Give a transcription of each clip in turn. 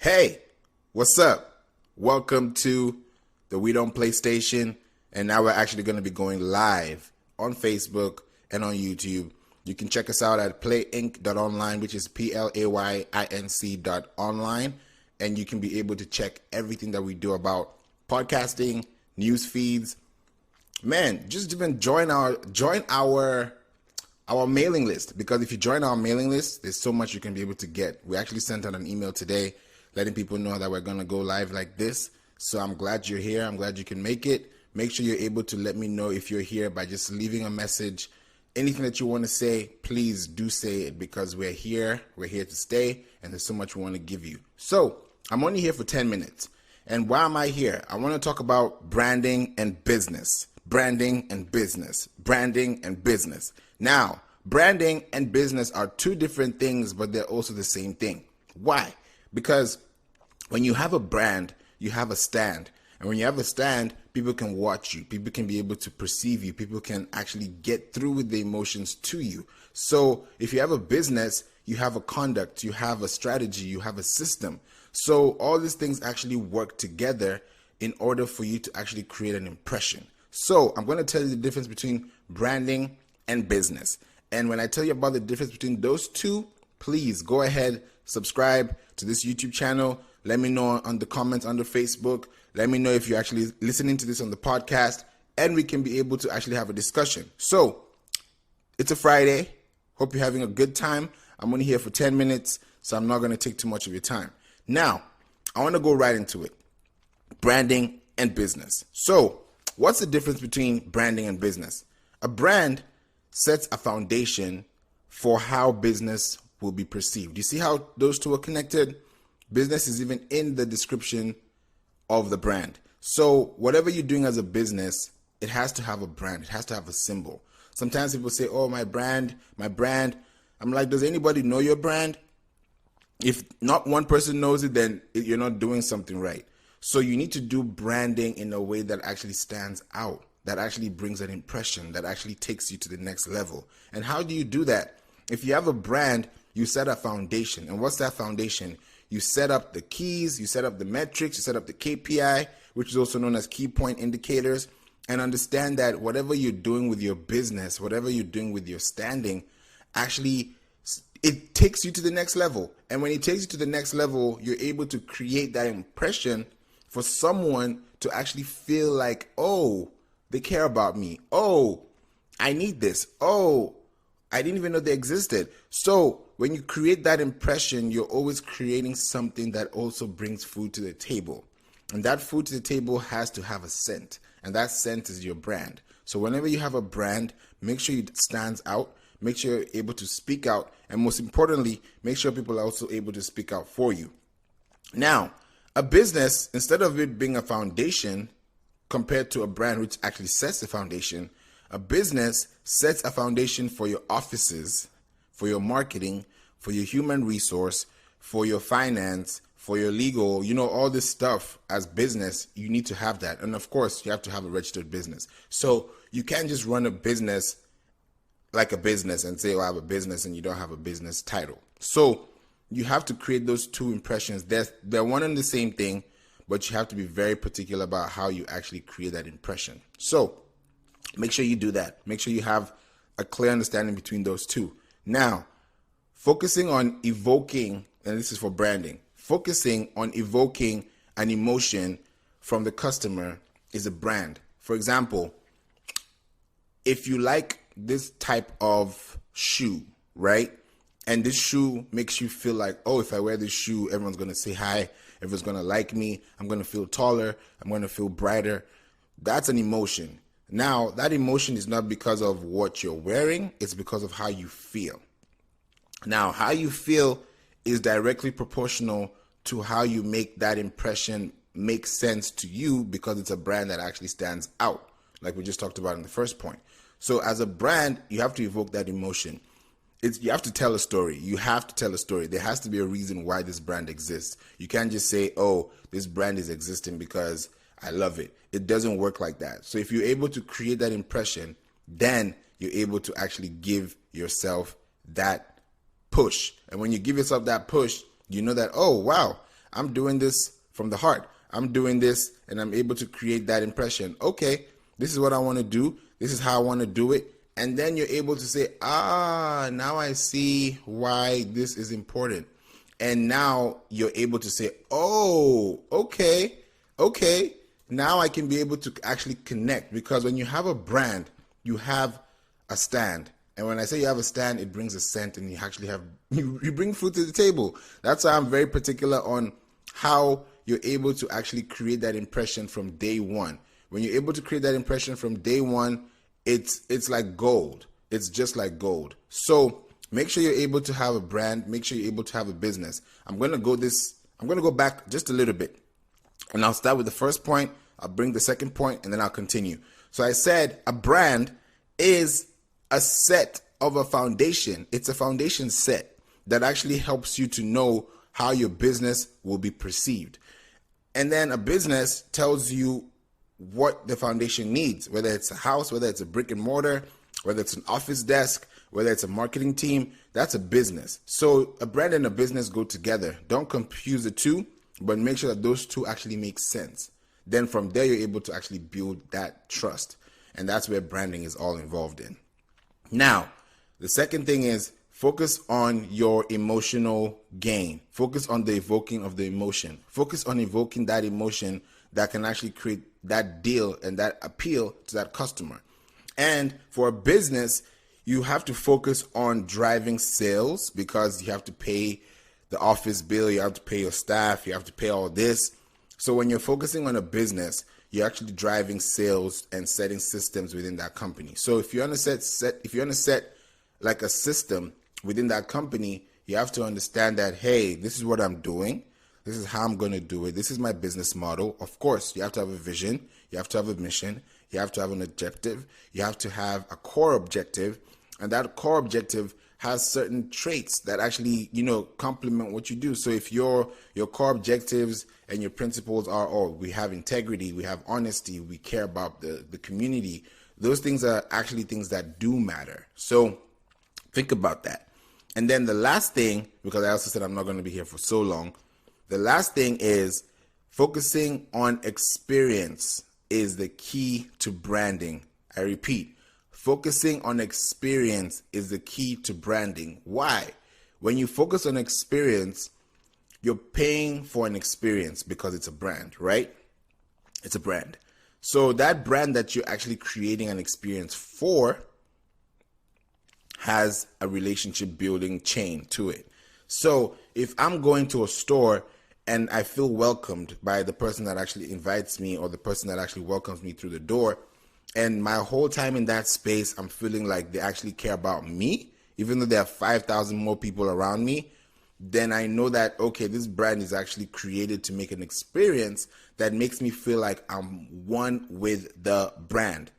Hey, what's up? Welcome to the We Don't Play station. And now we're actually going to be going live on Facebook and on YouTube. You can check us out at playinc.online, which is PLAYINC.online. And you can be able to check everything that we do about podcasting, news feeds. Man, just even join our mailing list, because if you join our mailing list, there's so much you can be able to get. We actually sent out an email today letting people know that we're going to go live like this. So I'm glad you're here. I'm glad you can make it. Make sure you're able to let me know if you're here by just leaving a message. Anything that you want to say, please do say it, because we're here. We're here to stay, and there's so much we want to give you. So I'm only here for 10 minutes. And why am I here? I want to talk about branding and business. Branding and business. Branding and business. Now, branding and business are two different things, but they're also the same thing. Why? Because when you have a brand, you have a stand. And when you have a stand, people can watch you. People can be able to perceive you. People can actually get through with the emotions to you. So if you have a business, you have a conduct, you have a strategy, you have a system. So all these things actually work together in order for you to actually create an impression. So I'm going to tell you the difference between branding and business. And when I tell you about the difference between those two, please go ahead, subscribe to this YouTube channel. Let me know on the comments under Facebook. Let me know if you're actually listening to this on the podcast, and we can be able to actually have a discussion. So it's a Friday. Hope you're having a good time. I'm only here for 10 minutes, so I'm not going to take too much of your time. Now, I want to go right into it. Branding and business. So what's the difference between branding and business? A brand sets a foundation for how business will be perceived. You see how those two are connected? Business is even in the description of the brand. So whatever you're doing as a business, it has to have a brand. It has to have a symbol. Sometimes people say, oh, my brand. I'm like, does anybody know your brand? If not one person knows it, then you're not doing something right. So you need to do branding in a way that actually stands out, that actually brings an impression, that actually takes you to the next level. And how do you do that? If you have a brand, you set a foundation. And what's that foundation? You set up the keys, you set up the metrics, you set up the KPI, which is also known as key point indicators, and understand that whatever you're doing with your business, whatever you're doing with your standing, actually it takes you to the next level. And when it takes you to the next level, you're able to create that impression for someone to actually feel like, oh, they care about me. Oh, I need this. Oh, I didn't even know they existed. So when you create that impression, you're always creating something that also brings food to the table. And that food to the table has to have a scent. And that scent is your brand. So whenever you have a brand, make sure it stands out. Make sure you're able to speak out. And most importantly, make sure people are also able to speak out for you. Now, a business, instead of it being a foundation compared to a brand which actually sets the foundation, a business sets a foundation for your offices, for your marketing, for your human resource, for your finance, for your legal, all this stuff. As business, you need to have that. And of course, you have to have a registered business. So you can't just run a business like a business and say, oh, I have a business, and you don't have a business title. So you have to create those two impressions. They're one and the same thing, but you have to be very particular about how you actually create that impression. So make sure you do that. Make sure you have a clear understanding between those two. Now, focusing on evoking, and this is for branding, focusing on evoking an emotion from the customer is a brand. For example, if you like this type of shoe, right? And this shoe makes you feel like, oh, if I wear this shoe, everyone's going to say hi. Everyone's going to like me. I'm going to feel taller. I'm going to feel brighter. That's an emotion. Now, that emotion is not because of what you're wearing. It's because of how you feel. Now, how you feel is directly proportional to how you make that impression make sense to you, because it's a brand that actually stands out, like we just talked about in the first point. So as a brand, you have to evoke that emotion. You have to tell a story. You have to tell a story. There has to be a reason why this brand exists. You can't just say, oh, this brand is existing because I love it. It doesn't work like that. So if you're able to create that impression, then you're able to actually give yourself that push. And when you give yourself that push, you know that, oh, wow, I'm doing this from the heart. I'm doing this and I'm able to create that impression. Okay, this is what I want to do. This is how I want to do it. And then you're able to say, now I see why this is important. And now you're able to say, oh, okay. Now I can be able to actually connect, because when you have a brand, you have a stand. And when I say you have a stand, it brings a scent, and you actually have, you bring food to the table. That's why I'm very particular on how you're able to actually create that impression from day one. When you're able to create that impression from day one, it's like gold. It's just like gold. So make sure you're able to have a brand. Make sure you're able to have a business. I'm going to go back just a little bit, and I'll start with the first point. I'll bring the second point, and then I'll continue. So I said a brand is a set of a foundation. It's a foundation set that actually helps you to know how your business will be perceived. And then a business tells you what the foundation needs, whether it's a house, whether it's a brick and mortar, whether it's an office desk, whether it's a marketing team. That's a business. So a brand and a business go together. Don't confuse the two, but make sure that those two actually make sense. Then from there, you're able to actually build that trust. And that's where branding is all involved in. Now, the second thing is focus on your emotional gain. Focus on the evoking of the emotion. Focus on evoking that emotion that can actually create that deal and that appeal to that customer. And for a business, you have to focus on driving sales, because you have to pay the office bill, you have to pay your staff, you have to pay all this. So when you're focusing on a business, you're actually driving sales and setting systems within that company. So if you're on a set like a system within that company, you have to understand that, hey, this is what I'm doing. This is how I'm going to do it. This is my business model. Of course, you have to have a vision. You have to have a mission. You have to have an objective. You have to have a core objective. And that core objective has certain traits that actually, complement what you do. So if your core objectives and your principles are, we have integrity, we have honesty, we care about the community, those things are actually things that do matter. So think about that. And then the last thing, because I also said I'm not going to be here for so long, the last thing is focusing on experience is the key to branding. I repeat, focusing on experience is the key to branding. Why? When you focus on experience, you're paying for an experience because it's a brand, right? It's a brand. So that brand that you're actually creating an experience for has a relationship building chain to it. So if I'm going to a store and I feel welcomed by the person that actually invites me, or the person that actually welcomes me through the door, and my whole time in that space, I'm feeling like they actually care about me, even though there are 5,000 more people around me, then I know that, okay, this brand is actually created to make an experience that makes me feel like I'm one with the brand.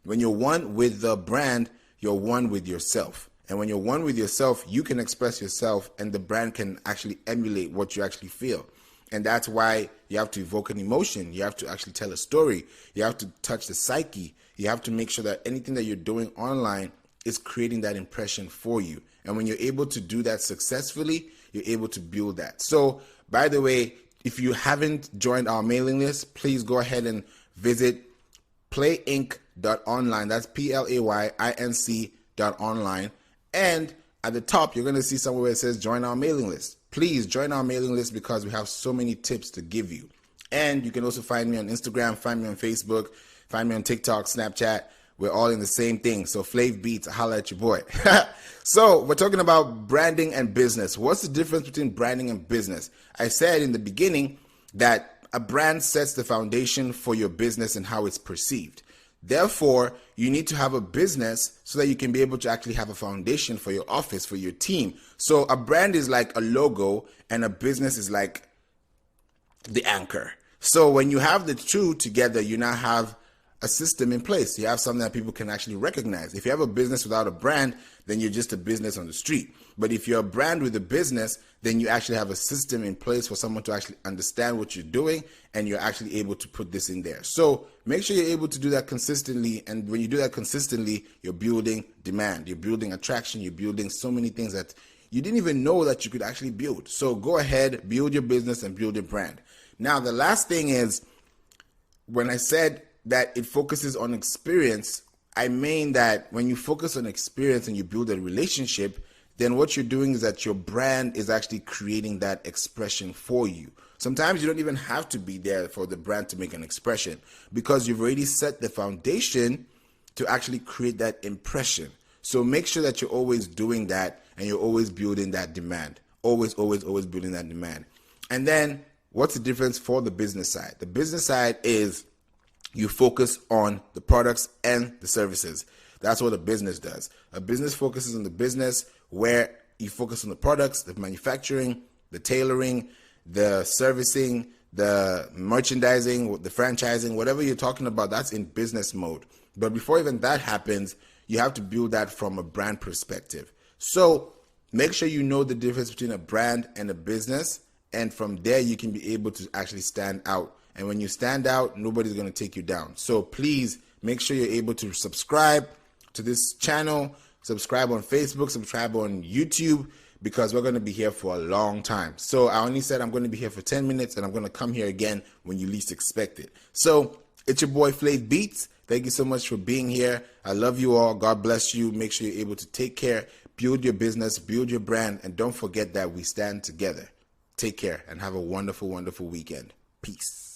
When you're one with the brand, you're one with yourself. And when you're one with yourself, you can express yourself, and the brand can actually emulate what you actually feel. And that's why you have to evoke an emotion. You have to actually tell a story. You have to touch the psyche. You have to make sure that anything that you're doing online is creating that impression for you. And when you're able to do that successfully, you're able to build that. So, by the way, if you haven't joined our mailing list, please go ahead and visit playinc.online. That's PLAYINC.online. And at the top, you're going to see somewhere where it says join our mailing list. Please join our mailing list, because we have so many tips to give you. And you can also find me on Instagram, find me on Facebook, find me on TikTok, Snapchat. We're all in the same thing. So Flav Beats, holla at your boy. So we're talking about branding and business. What's the difference between branding and business? I said in the beginning that a brand sets the foundation for your business and how it's perceived. Therefore, you need to have a business so that you can be able to actually have a foundation for your office, for your team. So a brand is like a logo, and a business is like the anchor. So when you have the two together, you now have a system in place. You have something that people can actually recognize. If you have a business without a brand, then you're just a business on the street. But if you're a brand with a business, then you actually have a system in place for someone to actually understand what you're doing, and you're actually able to put this in there. So make sure you're able to do that consistently. And when you do that consistently, you're building demand, you're building attraction, you're building so many things that you didn't even know that you could actually build. So go ahead, build your business and build your brand. Now, the last thing is, when I said that it focuses on experience, I mean that when you focus on experience and you build a relationship, then what you're doing is that your brand is actually creating that expression for you. Sometimes you don't even have to be there for the brand to make an expression, because you've already set the foundation to actually create that impression. So make sure that you're always doing that and you're always building that demand. Always building that demand. And then what's the difference for the business side? The business side is you focus on the products and the services. That's what a business does. A business focuses on the business, where you focus on the products, the manufacturing, the tailoring, the servicing, the merchandising, the franchising, whatever you're talking about, that's in business mode. But before even that happens, you have to build that from a brand perspective. So make sure you know the difference between a brand and a business. And from there, you can be able to actually stand out. And when you stand out, nobody's going to take you down. So please make sure you're able to subscribe to this channel, subscribe on Facebook, subscribe on YouTube, because we're going to be here for a long time. So I only said I'm going to be here for 10 minutes, and I'm going to come here again when you least expect it. So it's your boy Flav Beats. Thank you so much for being here. I love you all. God bless you. Make sure you're able to take care, build your business, build your brand, and don't forget that we stand together. Take care and have a wonderful, wonderful weekend. Peace.